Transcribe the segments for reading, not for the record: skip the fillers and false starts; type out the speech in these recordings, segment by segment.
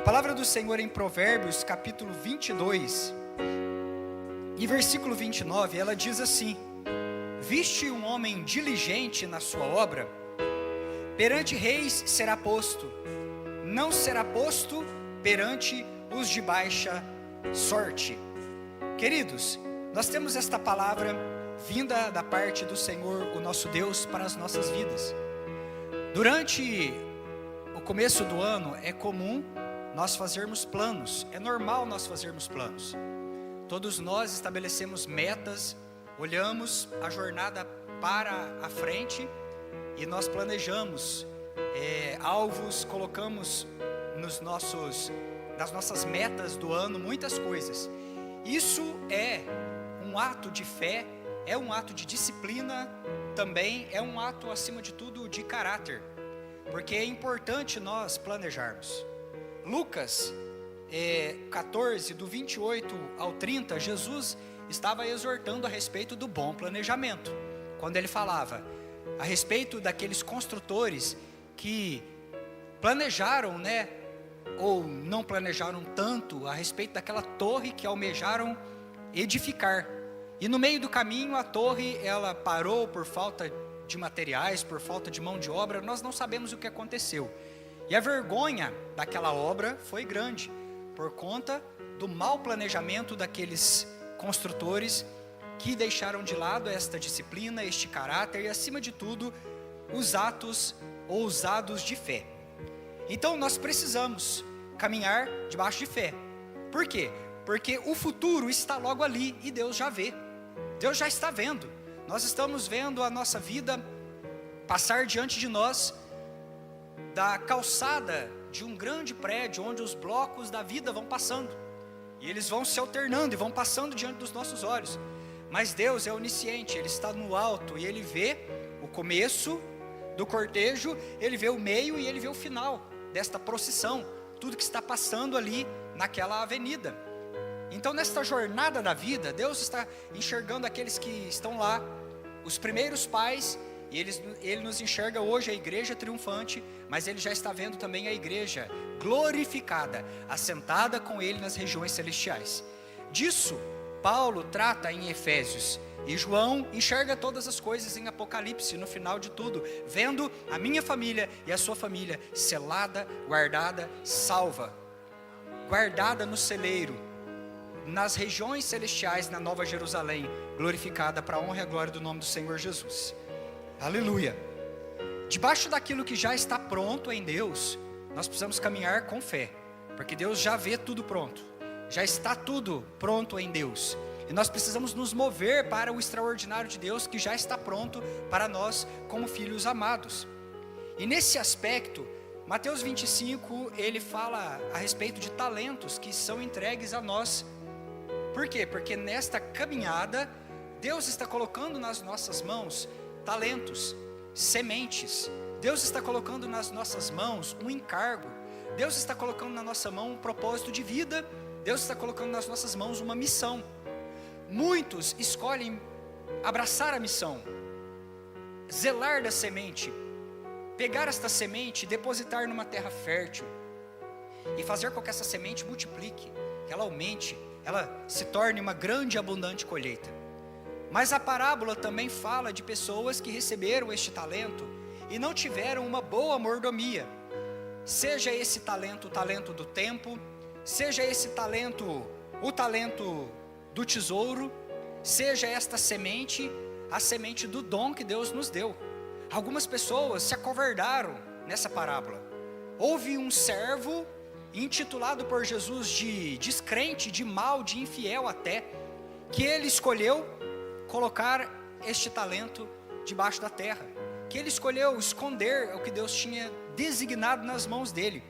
A palavra do Senhor em Provérbios, capítulo 22, e versículo 29, ela diz assim: Viste um homem diligente na sua obra, perante reis será posto, não será posto perante os de baixa sorte. Queridos, nós temos esta palavra vinda da parte do Senhor, o nosso Deus, para as nossas vidas. Durante o começo do ano é comum nós fazermos planos, é normal nós fazermos planos. Todos nós estabelecemos metas, olhamos a jornada para a frente e nós planejamos alvos, colocamos nas nossas metas do ano muitas coisas. Isso é um ato de fé, é um ato de disciplina, também é um ato, acima de tudo, de caráter, porque é importante nós planejarmos. Lucas 14, do 28 ao 30, Jesus estava exortando a respeito do bom planejamento, quando ele falava a respeito daqueles construtores que planejaram, ou não planejaram tanto a respeito daquela torre que almejaram edificar, e no meio do caminho a torre ela parou por falta de materiais, por falta de mão de obra. Nós não sabemos o que aconteceu, e a vergonha daquela obra foi grande, por conta do mau planejamento daqueles construtores que deixaram de lado esta disciplina, este caráter e, acima de tudo, os atos ousados de fé. Então nós precisamos caminhar debaixo de fé. Por quê? Porque o futuro está logo ali e Deus já vê. Deus já está vendo. Nós estamos vendo a nossa vida passar diante de nós da calçada de um grande prédio, onde os blocos da vida vão passando, e eles vão se alternando e vão passando diante dos nossos olhos. Mas Deus é onisciente, Ele está no alto e Ele vê o começo do cortejo, Ele vê o meio e Ele vê o final desta procissão, tudo que está passando ali naquela avenida. Então, nesta jornada da vida, Deus está enxergando aqueles que estão lá, os primeiros pais, e Ele nos enxerga hoje a igreja triunfante, mas Ele já está vendo também a igreja glorificada, assentada com Ele nas regiões celestiais. Disso Paulo trata em Efésios, e João enxerga todas as coisas em Apocalipse, no final de tudo, vendo a minha família e a sua família selada, guardada, salva, guardada no celeiro, nas regiões celestiais, na Nova Jerusalém, glorificada para a honra e a glória do nome do Senhor Jesus. Aleluia. Debaixo daquilo que já está pronto em Deus, nós precisamos caminhar com fé, porque Deus já vê tudo pronto, já está tudo pronto em Deus, e nós precisamos nos mover para o extraordinário de Deus que já está pronto para nós como filhos amados. E nesse aspecto, Mateus 25, ele fala a respeito de talentos que são entregues a nós. Por quê? Porque nesta caminhada, Deus está colocando nas nossas mãos talentos, sementes. Deus está colocando nas nossas mãos um encargo. Deus está colocando na nossa mão um propósito de vida. Deus está colocando nas nossas mãos uma missão. Muitos escolhem abraçar a missão, zelar da semente, pegar esta semente, depositar numa terra fértil e fazer com que essa semente multiplique, que ela aumente, ela se torne uma grande e abundante colheita. Mas a parábola também fala de pessoas que receberam este talento e não tiveram uma boa mordomia. Seja esse talento o talento do tempo, seja esse talento o talento do tesouro, seja esta semente a semente do dom que Deus nos deu. Algumas pessoas se acovardaram nessa parábola. Houve um servo intitulado por Jesus de descrente, de mau, de infiel até, que ele escolheu colocar este talento debaixo da terra, que ele escolheu esconder o que Deus tinha designado nas mãos dele.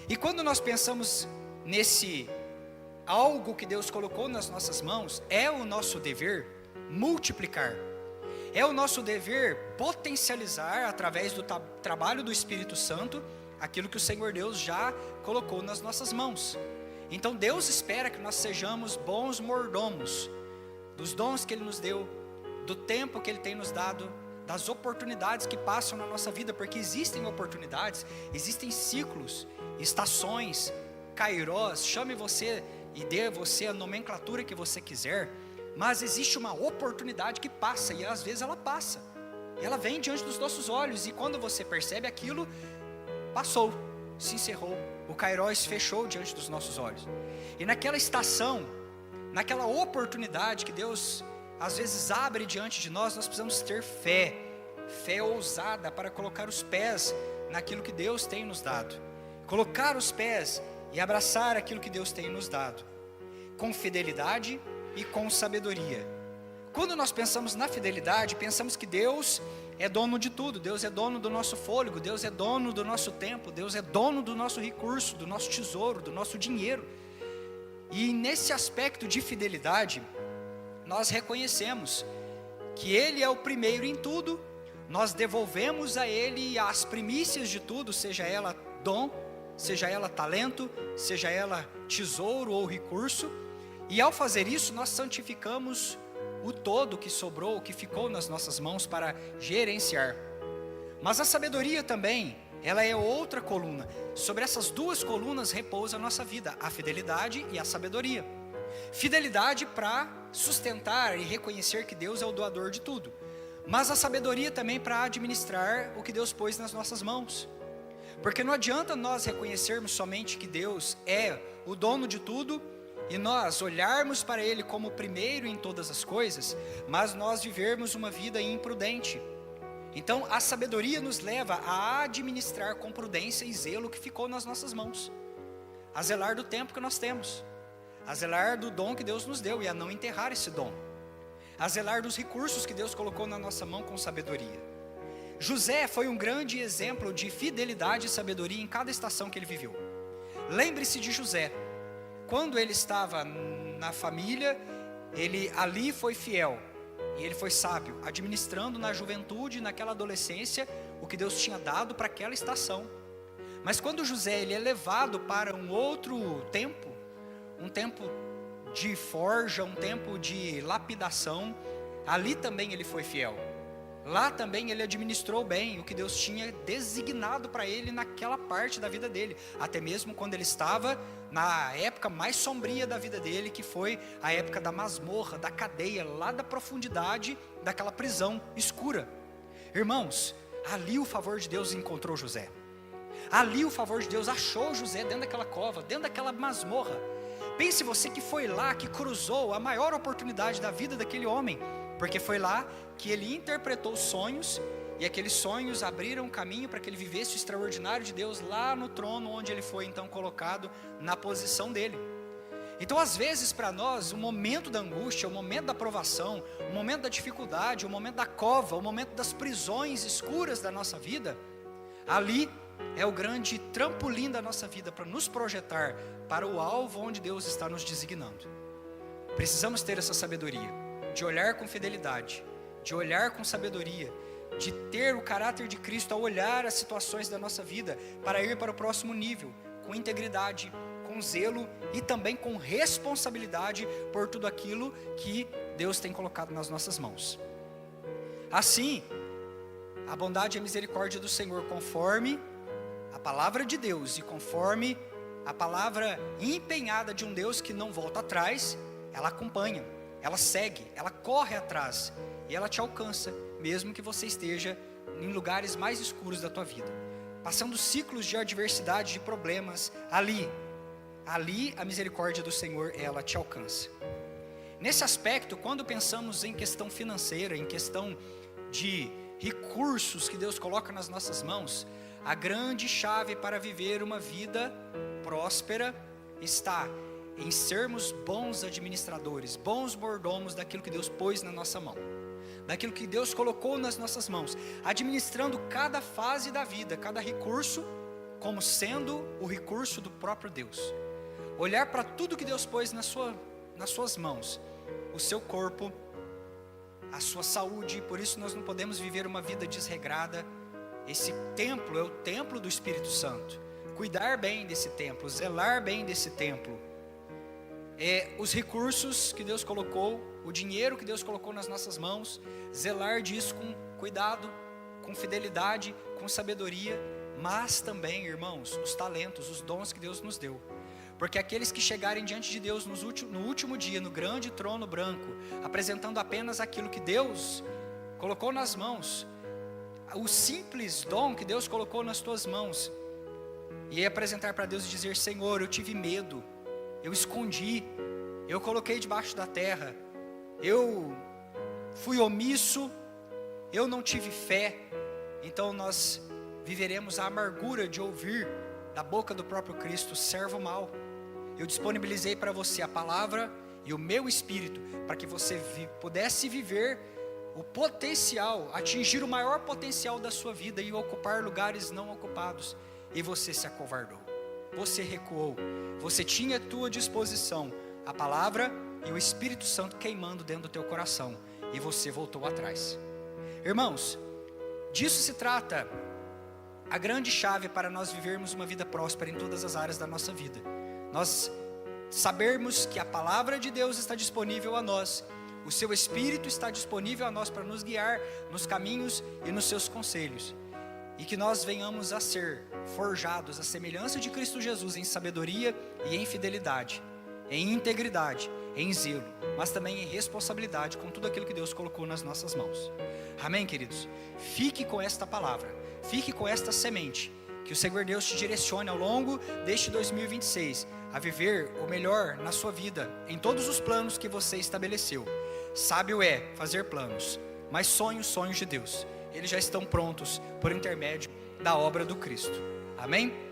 E quando nós pensamos nesse algo que Deus colocou nas nossas mãos, é o nosso dever multiplicar, é o nosso dever potencializar através do trabalho do Espírito Santo aquilo que o Senhor Deus já colocou nas nossas mãos. Então Deus espera que nós sejamos bons mordomos dos dons que Ele nos deu, do tempo que Ele tem nos dado, das oportunidades que passam na nossa vida, porque existem oportunidades, existem ciclos, estações, Kairos, chame você e dê você a nomenclatura que você quiser, mas existe uma oportunidade que passa, e às vezes ela passa, ela vem diante dos nossos olhos, e quando você percebe aquilo, passou, se encerrou, o Kairos fechou diante dos nossos olhos. E naquela estação, naquela oportunidade que Deus às vezes abre diante de nós, nós precisamos ter fé ousada para colocar os pés naquilo que Deus tem nos dado, colocar os pés e abraçar aquilo que Deus tem nos dado, com fidelidade e com sabedoria. Quando nós pensamos na fidelidade, pensamos que Deus é dono de tudo, Deus é dono do nosso fôlego, Deus é dono do nosso tempo, Deus é dono do nosso recurso, do nosso tesouro, do nosso dinheiro. E nesse aspecto de fidelidade, nós reconhecemos que Ele é o primeiro em tudo, nós devolvemos a Ele as primícias de tudo, seja ela dom, seja ela talento, seja ela tesouro ou recurso, e ao fazer isso nós santificamos o todo que sobrou, o que ficou nas nossas mãos para gerenciar. Mas a sabedoria também, ela é outra coluna. Sobre essas duas colunas repousa a nossa vida, a fidelidade e a sabedoria. Fidelidade para sustentar e reconhecer que Deus é o doador de tudo, mas a sabedoria também para administrar o que Deus pôs nas nossas mãos. Porque não adianta nós reconhecermos somente que Deus é o dono de tudo e nós olharmos para Ele como o primeiro em todas as coisas, mas nós vivermos uma vida imprudente. Então a sabedoria nos leva a administrar com prudência e zelo o que ficou nas nossas mãos, a zelar do tempo que nós temos, a zelar do dom que Deus nos deu e a não enterrar esse dom, a zelar dos recursos que Deus colocou na nossa mão com sabedoria. José foi um grande exemplo de fidelidade e sabedoria em cada estação que ele viveu. Lembre-se de José, quando ele estava na família, ele ali foi fiel, e ele foi sábio, administrando na juventude, naquela adolescência, o que Deus tinha dado para aquela estação. Mas quando José ele é levado para um outro tempo, um tempo de forja, um tempo de lapidação, ali também ele foi fiel. Lá também ele administrou bem o que Deus tinha designado para ele naquela parte da vida dele, até mesmo quando ele estava na época mais sombria da vida dele, que foi a época da masmorra, da cadeia, lá da profundidade daquela prisão escura. Irmãos, ali o favor de Deus encontrou José, ali o favor de Deus achou José dentro daquela cova, dentro daquela masmorra. Pense você que foi lá, que cruzou a maior oportunidade da vida daquele homem, porque foi lá que ele interpretou sonhos, e aqueles sonhos abriram caminho para que ele vivesse o extraordinário de Deus lá no trono, onde ele foi então colocado na posição dele. Então às vezes para nós, o momento da angústia, o momento da provação, o momento da dificuldade, o momento da cova, o momento das prisões escuras da nossa vida, ali é o grande trampolim da nossa vida para nos projetar para o alvo onde Deus está nos designando. Precisamos ter essa sabedoria, de olhar com fidelidade, de olhar com sabedoria, de ter o caráter de Cristo ao olhar as situações da nossa vida, para ir para o próximo nível, com integridade, com zelo e também com responsabilidade por tudo aquilo que Deus tem colocado nas nossas mãos. Assim, a bondade e a misericórdia do Senhor, conforme a palavra de Deus e conforme a palavra empenhada de um Deus que não volta atrás, ela acompanha, ela segue, ela corre atrás e ela te alcança, mesmo que você esteja em lugares mais escuros da tua vida, passando ciclos de adversidade, de problemas. Ali a misericórdia do Senhor, ela te alcança. Nesse aspecto, quando pensamos em questão financeira, em questão de recursos que Deus coloca nas nossas mãos, a grande chave para viver uma vida próspera está em sermos bons administradores, bons mordomos daquilo que Deus pôs na nossa mão, daquilo que Deus colocou nas nossas mãos, administrando cada fase da vida, cada recurso, como sendo o recurso do próprio Deus. Olhar para tudo que Deus pôs nas suas mãos, o seu corpo, a sua saúde. Por isso nós não podemos viver uma vida desregrada. Esse templo é o templo do Espírito Santo. Cuidar bem desse templo, zelar bem desse templo. Os recursos que Deus colocou, o dinheiro que Deus colocou nas nossas mãos, zelar disso com cuidado, com fidelidade, com sabedoria, mas também, irmãos, os talentos, os dons que Deus nos deu. Porque aqueles que chegarem diante de Deus no último dia, no grande trono branco, apresentando apenas aquilo que Deus colocou nas mãos, o simples dom que Deus colocou nas tuas mãos, e apresentar para Deus e dizer: Senhor, eu tive medo, eu escondi, eu coloquei debaixo da terra, eu fui omisso, eu não tive fé. Então nós viveremos a amargura de ouvir da boca do próprio Cristo: servo mau, eu disponibilizei para você a palavra e o meu espírito, para que você pudesse viver o potencial, atingir o maior potencial da sua vida e ocupar lugares não ocupados. E você se acovardou, você recuou, você tinha à tua disposição a palavra e o Espírito Santo queimando dentro do teu coração, e você voltou atrás. Irmãos, disso se trata a grande chave para nós vivermos uma vida próspera em todas as áreas da nossa vida. Nós sabermos que a palavra de Deus está disponível a nós, o seu Espírito está disponível a nós para nos guiar nos caminhos e nos seus conselhos, e que nós venhamos a ser forjados à semelhança de Cristo Jesus em sabedoria e em fidelidade, em integridade, em zelo, mas também em responsabilidade com tudo aquilo que Deus colocou nas nossas mãos. Amém, queridos? Fique com esta palavra, fique com esta semente, que o Senhor Deus te direcione ao longo deste 2026, a viver o melhor na sua vida, em todos os planos que você estabeleceu. Sábio é fazer planos, mas sonhos de Deus, eles já estão prontos por intermédio da obra do Cristo. Amém?